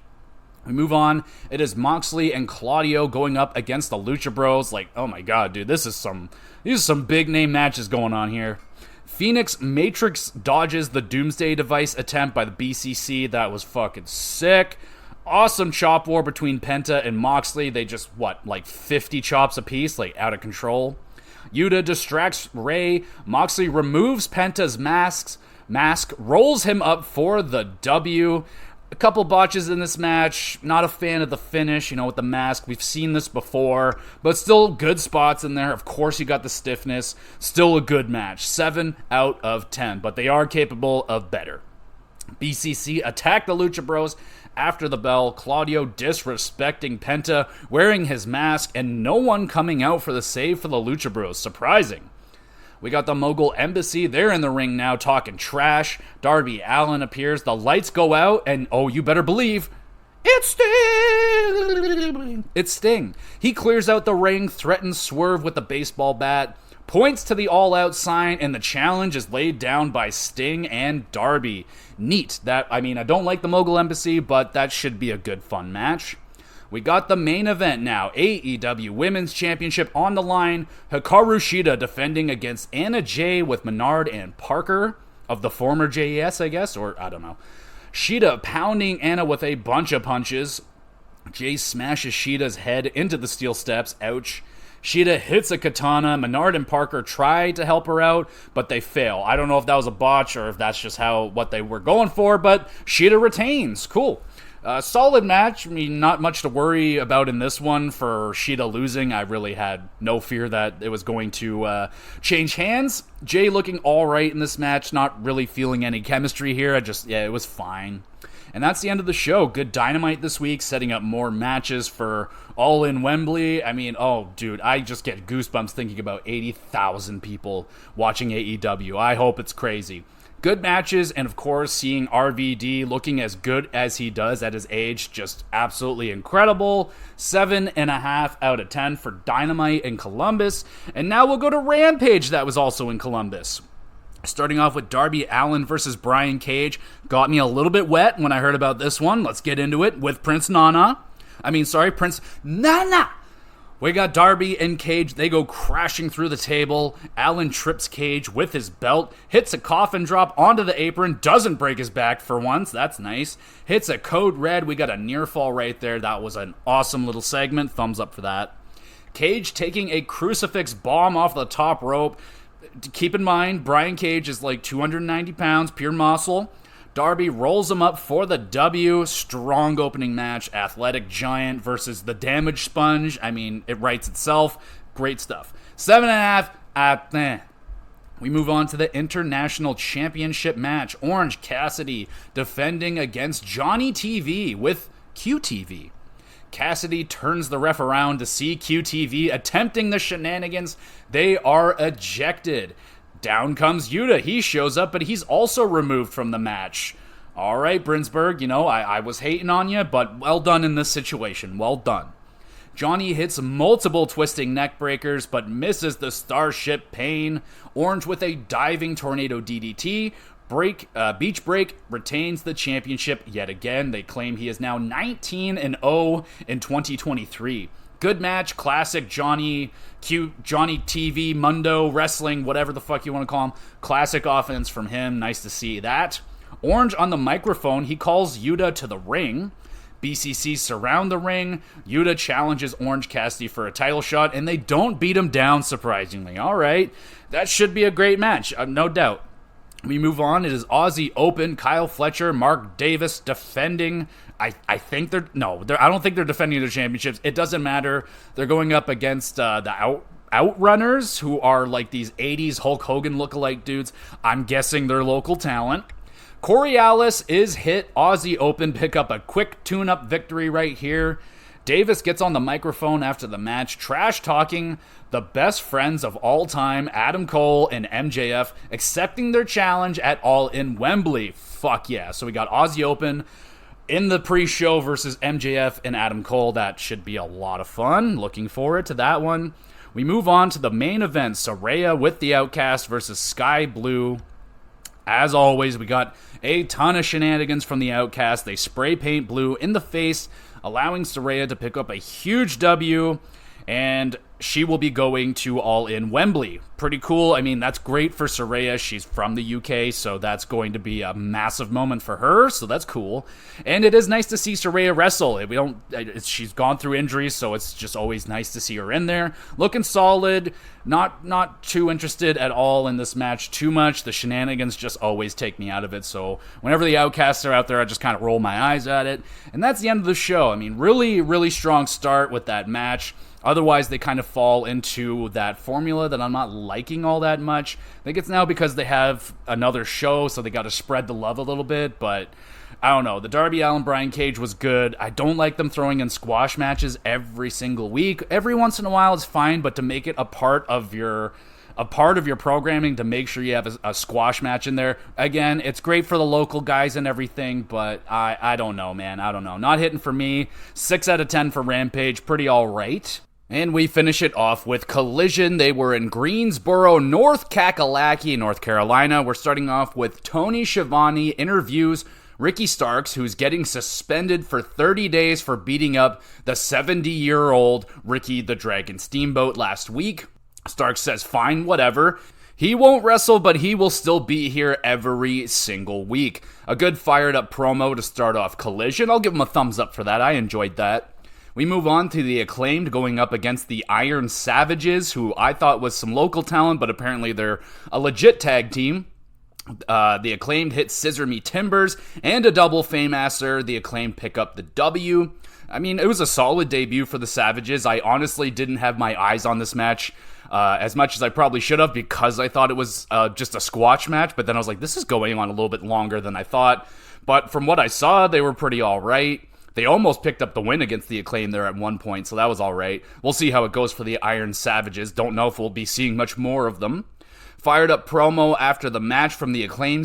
We move on. It is Moxley and Claudio going up against the Lucha Bros. Like, oh my god, dude, these are some big name matches going on here. Phoenix Matrix dodges the Doomsday Device attempt by the BCC. That was fucking sick. Awesome chop war between Penta and Moxley. They just, 50 chops apiece? Like, out of control. Yuta distracts Ray. Moxley removes Penta's mask, rolls him up for the W. A couple botches in this match. Not a fan of the finish, with the mask. We've seen this before, but still good spots in there. Of course, you got the stiffness. Still a good match. 7 out of 10, but they are capable of better. BCC attack the Lucha Bros after the bell. Claudio disrespecting Penta, wearing his mask, and no one coming out for the save for the Lucha Bros. Surprising. We got the Mogul Embassy. They're in the ring now talking trash. Darby Allin appears. The lights go out, and oh, you better believe, it's Sting! It's Sting. He clears out the ring, threatens Swerve with the baseball bat, points to the all-out sign, and the challenge is laid down by Sting and Darby. Neat. I don't like the Mogul Embassy, but that should be a good, fun match. We got the main event now. AEW Women's Championship on the line. Hikaru Shida defending against Anna Jay with Menard and Parker of the former JES, I guess, or I don't know. Shida pounding Anna with a bunch of punches. Jay smashes Shida's head into the steel steps. Ouch. Shida hits a katana. Menard and Parker try to help her out, but they fail. I don't know if that was a botch or if that's just what they were going for, but Shida retains. Cool. Solid match. Not much to worry about in this one for Shida losing. I really had no fear that it was going to change hands. Jay looking all right in this match. Not really feeling any chemistry here. It was fine. And that's the end of the show. Good Dynamite this week, setting up more matches for All in Wembley. Oh, dude, I just get goosebumps thinking about 80,000 people watching AEW. I hope it's crazy. Good matches, and of course, seeing RVD looking as good as he does at his age, just absolutely incredible. 7.5 out of 10 for Dynamite in Columbus. And now we'll go to Rampage, that was also in Columbus. Starting off with Darby Allin versus Brian Cage. Got me a little bit wet when I heard about this one. Let's get into it with Prince Nana. Prince Nana! We got Darby and Cage. They go crashing through the table. Allin trips Cage with his belt, hits a coffin drop onto the apron, doesn't break his back for once. That's nice. Hits a code red. We got a near fall right there. That was an awesome little segment. Thumbs up for that. Cage taking a crucifix bomb off the top rope. Keep in mind, Brian Cage is like 290 pounds, pure muscle. Darby rolls him up for the W. Strong opening match. Athletic Giant versus the Damage Sponge. It writes itself. Great stuff. 7.5. We move on to the International Championship match. Orange Cassidy defending against Johnny TV with QTV. Cassidy turns the ref around to see QTV attempting the shenanigans. They are ejected. Down comes Yuta. He shows up, but he's also removed from the match. All right, Brinsberg, I was hating on you, but well done in this situation. Well done. Johnny hits multiple twisting neck breakers, but misses the Starship Pain. Orange with a diving tornado DDT. Beach Break retains the championship yet again. They claim he is now 19-0 in 2023. Good match, classic Johnny TV, Mundo, Wrestling, whatever the fuck you want to call him. Classic offense from him. Nice to see that. Orange on the microphone. He calls Yuta to the ring. BCC surround the ring. Yuta challenges Orange Cassidy for a title shot, and they don't beat him down, surprisingly. All right. That should be a great match, no doubt. We move on. It is Aussie Open. Kyle Fletcher, Mark Davis defending. I think I don't think they're defending their championships. It doesn't matter. They're going up against the Outrunners, who are like these 80s Hulk Hogan lookalike dudes. I'm guessing they're local talent. Coriolis is hit. Aussie Open pick up a quick tune-up victory right here. Davis gets on the microphone after the match, trash-talking the best friends of all time, Adam Cole and MJF, accepting their challenge at All In Wembley. Fuck yeah. So we got Aussie Open in the pre-show versus MJF and Adam Cole. That should be a lot of fun. Looking forward to that one. We move on to the main event, Saraya with the Outcast versus Sky Blue. As always, we got a ton of shenanigans from the Outcast. They spray paint Blue in the face, allowing Saraya to pick up a huge W, and she will be going to All In Wembley. Pretty cool. I mean, that's great for Saraya. She's from the UK, so that's going to be a massive moment for her, so that's cool. And it is nice to see Saraya wrestle. She's gone through injuries, so it's just always nice to see her in there. Looking solid. Not too interested at all in this match too much. The shenanigans just always take me out of it, so whenever the Outcasts are out there, I just kind of roll my eyes at it. And that's the end of the show. I mean, really, really strong start with that match. Otherwise, they kind of fall into that formula that I'm not liking all that much. I think it's now because they have another show, so they got to spread the love a little bit, but I don't know. The Darby Allin Brian Cage was good. I don't like them throwing in squash matches every single week. Every once in a while is fine, but to make it a part of your programming, to make sure you have a squash match in there. Again, it's great for the local guys and everything, but I don't know, man. I don't know. Not hitting for me. 6 out of 10 for Rampage. Pretty all right. And we finish it off with Collision. They were in Greensboro, North Kakalaki, North Carolina. We're starting off with Tony Schiavone interviews Ricky Starks, who's getting suspended for 30 days for beating up the 70-year-old Ricky the Dragon Steamboat last week. Starks says, fine, whatever. He won't wrestle, but he will still be here every single week. A good fired-up promo to start off Collision. I'll give him a thumbs up for that. I enjoyed that. We move on to the Acclaimed going up against the Iron Savages, who I thought was some local talent, but apparently they're a legit tag team. The Acclaimed hit Scissor Me Timbers and a double Fameasser. The Acclaimed pick up the W. I mean, it was a solid debut for the Savages. I honestly didn't have my eyes on this match as much as I probably should have, because I thought it was just a squash match, but then I was like, this is going on a little bit longer than I thought. But from what I saw, they were pretty all right. They almost picked up the win against the Acclaim there at one point, so that was all right. We'll see how it goes for the Iron Savages. Don't know if we'll be seeing much more of them. Fired up promo after the match from the Acclaim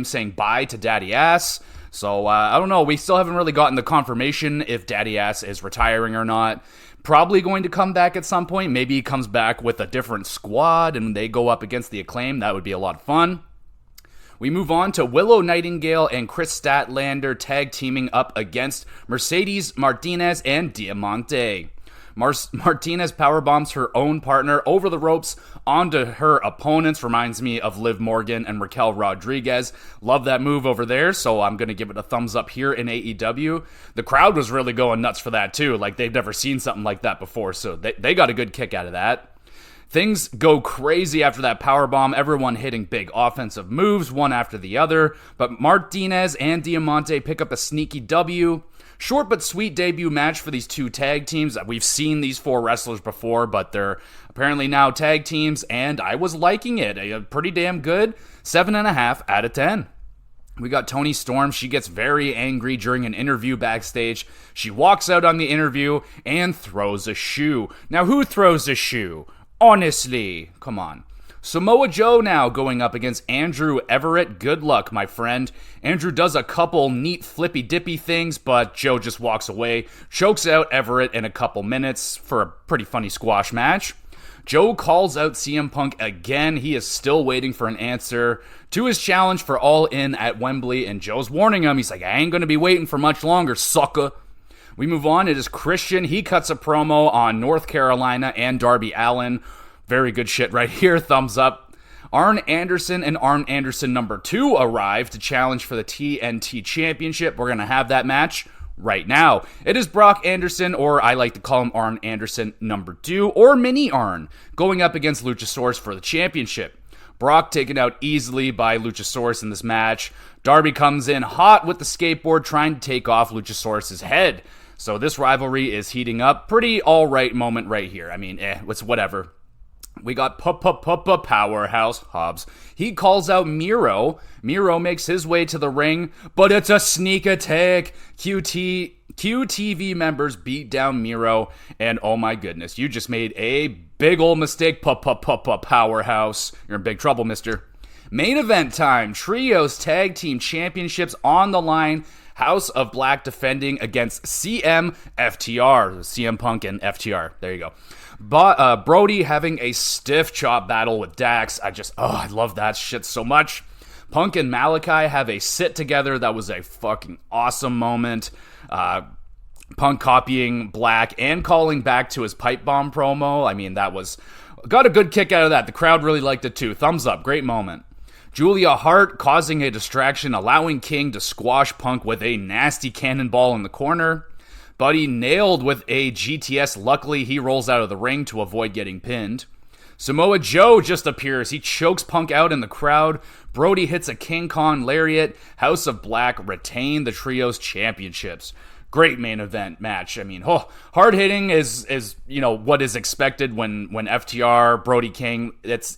saying bye to Daddy Ass. So I don't know. We still haven't really gotten the confirmation if Daddy Ass is retiring or not. Probably going to come back at some point. Maybe he comes back with a different squad and they go up against the Acclaim. That would be a lot of fun. We move on to Willow Nightingale and Chris Statlander tag teaming up against Mercedes Martinez and Diamante. Martinez powerbombs her own partner over the ropes onto her opponents. Reminds me of Liv Morgan and Raquel Rodriguez. Love that move over there, so I'm going to give it a thumbs up here in AEW. The crowd was really going nuts for that too. Like, they've never seen something like that before, so they got a good kick out of that. Things go crazy after that powerbomb, everyone hitting big offensive moves, one after the other, but Martinez and Diamante pick up a sneaky W. Short but sweet debut match for these two tag teams. We've seen these four wrestlers before, but they're apparently now tag teams, and I was liking it. Pretty damn good. 7.5 out of 10. We got Toni Storm. She gets very angry during an interview backstage. She walks out on the interview and throws a shoe. Now, who throws a shoe? Honestly, come on. Samoa Joe now going up against Andrew Everett. Good luck, my friend. Andrew does a couple neat flippy dippy things, but Joe just walks away, chokes out Everett in a couple minutes for a pretty funny squash match. Joe calls out CM Punk again. He is still waiting for an answer to his challenge for All In at Wembley, and Joe's warning him. He's like, I ain't going to be waiting for much longer, sucker. We move on. It is Christian. He cuts a promo on North Carolina and Darby Allin. Very good shit right here. Thumbs up. Arn Anderson and Arn Anderson number 2 arrive to challenge for the TNT Championship. We're going to have that match right now. It is Brock Anderson, or I like to call him Arn Anderson number 2, or Mini Arn, going up against Luchasaurus for the championship. Brock taken out easily by Luchasaurus in this match. Darby comes in hot with the skateboard trying to take off Luchasaurus' head. So this rivalry is heating up. Pretty alright moment right here. I mean, it's whatever. We got Powerhouse Hobbs. He calls out Miro. Miro makes his way to the ring, but it's a sneak attack. QTV members beat down Miro, and oh my goodness, you just made a big old mistake, Powerhouse. You're in big trouble, mister. Main event time. Trios Tag Team Championships on the line. House of Black defending against CM Punk and FTR. There you go. But Brody having a stiff chop battle with Dax. I love that shit so much. Punk and Malachi have a sit together. That was a fucking awesome moment. Punk copying Black and calling back to his pipe bomb promo. I mean, got a good kick out of that. The crowd really liked it too. Thumbs up. Great moment. Julia Hart causing a distraction, allowing King to squash Punk with a nasty cannonball in the corner. Buddy nailed with a GTS. Luckily, he rolls out of the ring to avoid getting pinned. Samoa Joe just appears. He chokes Punk out in the crowd. Brody hits a King Kong lariat. House of Black retain the Trios Championships. Great main event match. I mean, hard hitting is what is expected when FTR, Brody King, it's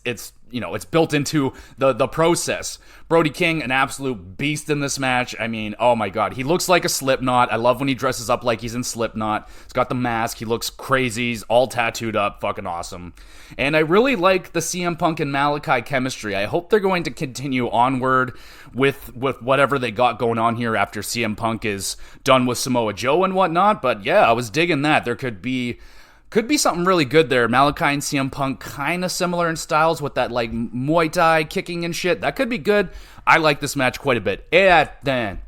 built into the process. Brody King, an absolute beast in this match. I mean, oh my god, he looks like a Slipknot. I love when he dresses up like he's in Slipknot. He's got the mask, he looks crazy, he's all tattooed up, fucking awesome. And I really like the CM Punk and Malachi chemistry. I hope they're going to continue onward with whatever they got going on here after CM Punk is done with Samoa Joe and whatnot. But yeah, I was digging that. There could be something really good there. Malachi and CM Punk kind of similar in styles with that like Muay Thai kicking and shit. That could be good. I like this match quite a bit. And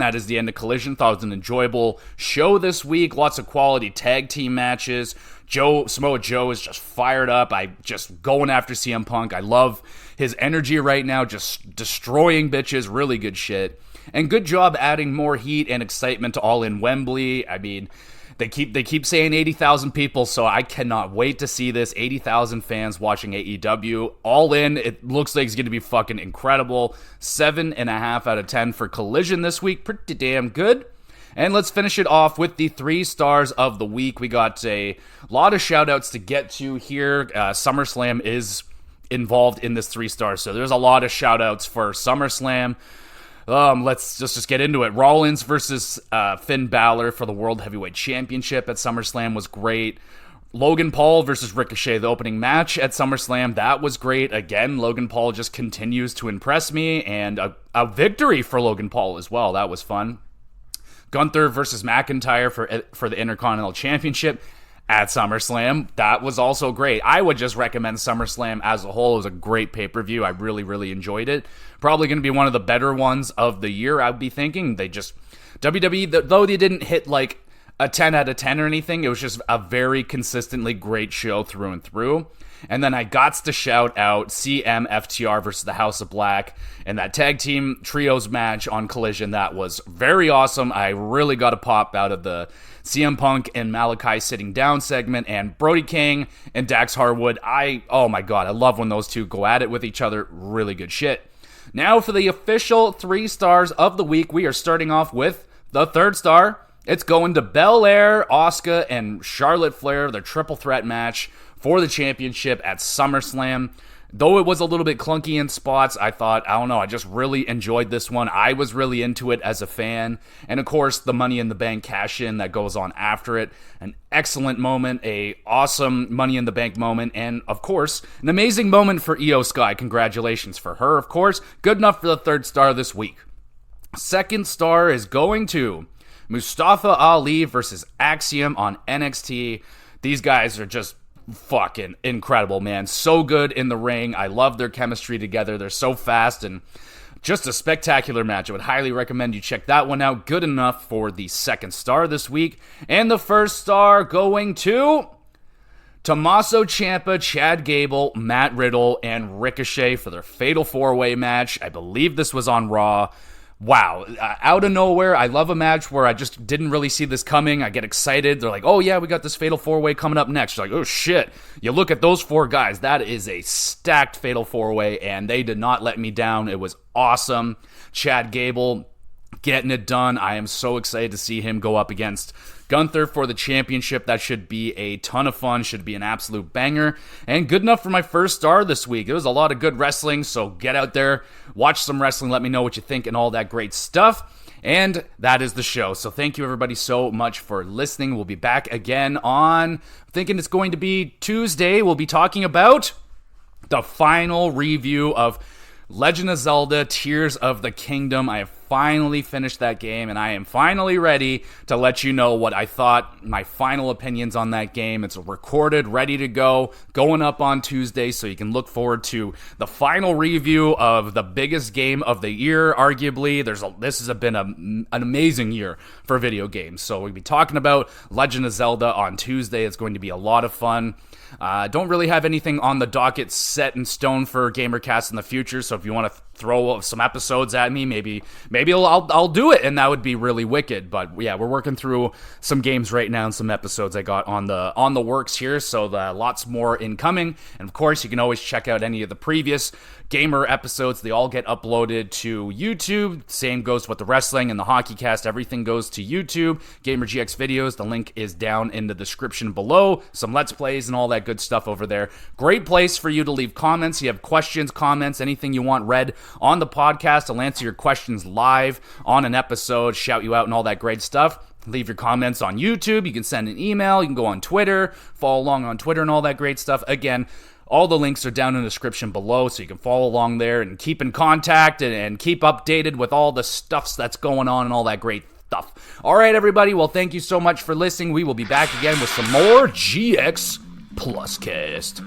that is the end of Collision. Thought it was an enjoyable show this week. Lots of quality tag team matches. Samoa Joe is just fired up. Just going after CM Punk. I love his energy right now. Just destroying bitches. Really good shit. And good job adding more heat and excitement to All in Wembley. I mean, They keep saying 80,000 people, so I cannot wait to see this. 80,000 fans watching AEW. All in, it looks like it's going to be fucking incredible. 7.5 out of 10 for Collision this week. Pretty damn good. And let's finish it off with the 3 stars of the week. We got a lot of shout-outs to get to here. SummerSlam is involved in this 3 stars, so there's a lot of shout-outs for SummerSlam. Let's just get into it. Rollins versus Finn Balor for the World Heavyweight Championship at SummerSlam was great. Logan Paul versus Ricochet, the opening match at SummerSlam, that was great. Again, Logan Paul just continues to impress me, and a victory for Logan Paul as well. That was fun. Gunther versus McIntyre for the Intercontinental Championship at SummerSlam. That was also great. I would just recommend SummerSlam as a whole. It was a great pay-per-view. I really, really enjoyed it. Probably going to be one of the better ones of the year, I'd be thinking. WWE, though they didn't hit like a 10 out of 10 or anything, it was just a very consistently great show through and through. And then I got to shout out CM FTR versus the House of Black and that tag team trios match on Collision. That was very awesome. I really got a pop out of the CM Punk and Malachi sitting down segment, and Brody King and Dax Harwood. Oh my god, I love when those two go at it with each other. Really good shit. Now for the official 3 stars of the week, we are starting off with the 3rd star. It's going to Belair, Asuka, and Charlotte Flair, their triple threat match for the championship at SummerSlam. Though it was a little bit clunky in spots, I just really enjoyed this one. I was really into it as a fan. And of course, the Money in the Bank cash-in that goes on after it. An excellent moment, a awesome Money in the Bank moment, and of course, an amazing moment for Io Sky. Congratulations for her, of course. Good enough for the 3rd star this week. 2nd star is going to Mustafa Ali versus Axiom on NXT. These guys are just fucking incredible, man. So good in the ring. I love their chemistry together. They're so fast and just a spectacular match. I would highly recommend you check that one out. Good enough for the 2nd star this week. And the 1st star going to Tommaso Ciampa, Chad Gable, Matt Riddle, and Ricochet for their Fatal 4-Way match. I believe this was on Raw. wow, out of nowhere. I love a match where I just didn't really see this coming. I get excited. They're like, oh yeah, we got this Fatal 4-Way coming up next. You're like, oh shit. You look at those 4 guys. That is a stacked Fatal 4-Way, and they did not let me down. It was awesome. Chad Gable getting it done. I am so excited to see him go up against Gunther for the championship. That should be a ton of fun, should be an absolute banger, and good enough for my first star this week. It was a lot of good wrestling, so get out there, watch some wrestling, let me know what you think and all that great stuff. And that is the show. So thank you everybody so much for listening. We'll be back again on, I'm thinking it's going to be Tuesday. We'll be talking about the final review of Legend of Zelda Tears of the Kingdom. I have finally finished that game, and I am finally ready to let you know what I thought, my final opinions on that game. It's recorded, ready to go, going up on Tuesday, so you can look forward to the final review of the biggest game of the year, arguably. This has been an amazing year for video games, so we'll be talking about Legend of Zelda on Tuesday. It's going to be a lot of fun. Don't really have anything on the docket set in stone for GamerCast in the future, so if you want to throw some episodes at me, maybe I'll do it, and that would be really wicked. But yeah, we're working through some games right now and some episodes I got on the works here, so lots more incoming. And of course, you can always check out any of the previous gamer episodes. They all get uploaded to YouTube. Same goes with the wrestling and the hockey cast. Everything goes to YouTube. Gamer GX videos. The link is down in the description below. Some Let's Plays and all that good stuff over there. Great place for you to leave comments. You have questions, comments, anything you want read on the podcast. I'll answer your questions live on an episode, shout you out and all that great stuff. Leave your comments on YouTube. You can send an email. You can go on Twitter, follow along on Twitter and all that great stuff. Again, all the links are down in the description below, so you can follow along there and keep in contact and keep updated with all the stuff that's going on and all that great stuff. All right, everybody. Well, thank you so much for listening. We will be back again with some more GX Plus Cast.